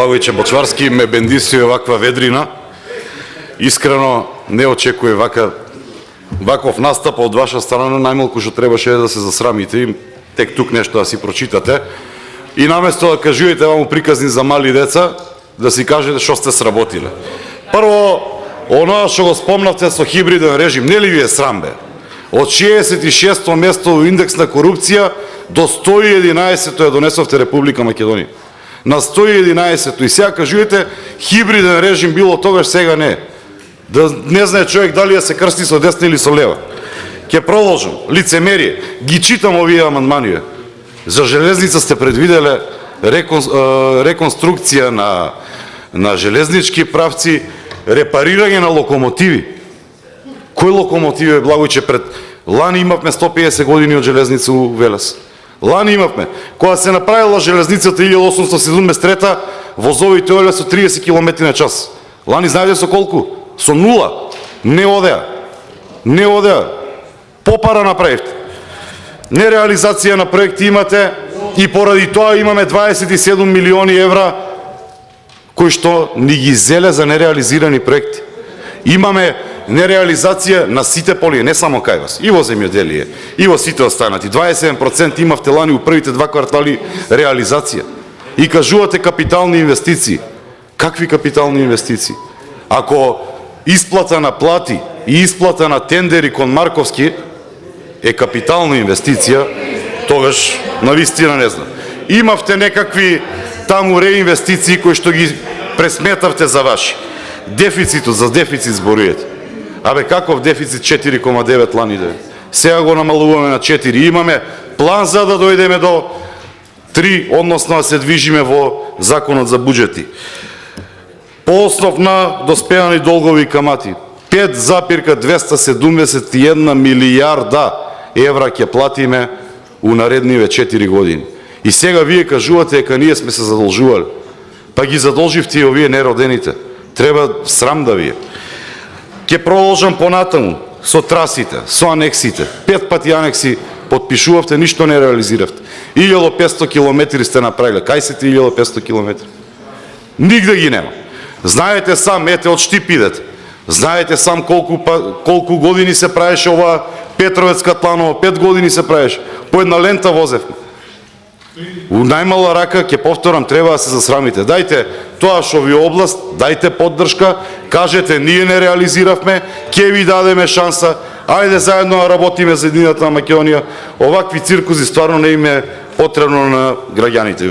Благојче Бочварски ме бендисuje ваква ведрина. Искрено не очекуе ваков настап од ваша страна, најмалку што требаше да се засрамите и тек тук нешто да си прочитате. И наместо да кажувате ваму приказни за мали деца, да си кажете што сте сработиле. Прво, оноа што го спомнавте со хибриден режим, нели ви е срам бе? Од 66-то место во индекс на корупција до 111-то ја донесовте Република Македонија. На 111-то и сега кажувате хибриден режим било тогаш, сега не. Да не знае човек дали да се крсти со десна или со лева. Ќе продолжам. Лицемерие. Ги читам овие амандмани. За железница сте предвиделе реконструкција на железнички правци, репарирање на локомотиви. Кој локомотиви, Благојче, пред лани имавме 150 години од железница у Велес. Лани имавме. Кога се направила железницата 1873, возовите одеа со 30 км на час. Лани знаете со колку? Со 0. Не одеа. Не одеа. Попара направивте. Нереализација на проекти имате и поради тоа имаме 27 милиони евра кои што ни ги зеле за нереализирани проекти. Имаме нереализација на сите полија, не само кај вас, и во земјоделие, и во сите останати. 27% имавте лани у првите 2 квартали реализација. И кажувате капитални инвестиции. Какви капитални инвестиции? Ако исплата на плати и исплата на тендери кон Марковски е капитална инвестиција, тогаш навистина не знам. Имавте некакви таму реинвестиции кои што ги пресметавте за ваши. Дефицитот, за дефицит зборувате. Абе, каков дефицит 4,9 лани да е? Сега го намалуваме на 4. Имаме план за да дојдеме до 3, односно да се движиме во законот за буџети. По основ на доспеани долгови и камати, 5,271 милијарда евра ќе платиме у наредниве 4 години. И сега вие кажувате дека ние сме се задолжували. Па ги задолживте и овие неродените. Треба срам да ви е. Ке продолжам понатаму со трасите, со анексите. 5 пати анекси подпишувавте, ништо не реализиравте. 1500 километри сте направиле. Кај се ти 1500 километри? Нигде ги нема. Знаете сам, ете од Штип идете. Знаете сам колку години се правеше ова Петровец-Катланово, 5 години се правеше. По една лента возевме. У најмала рака, ќе повторам, треба да се засрамите. Дајте тоа што ви област, дајте поддршка, кажете ние не реализиравме, ќе ви дадеме шанса, ајде заедно да работиме за едината на Македонија. Овакви циркузи стварно не им е потребно на граѓаните.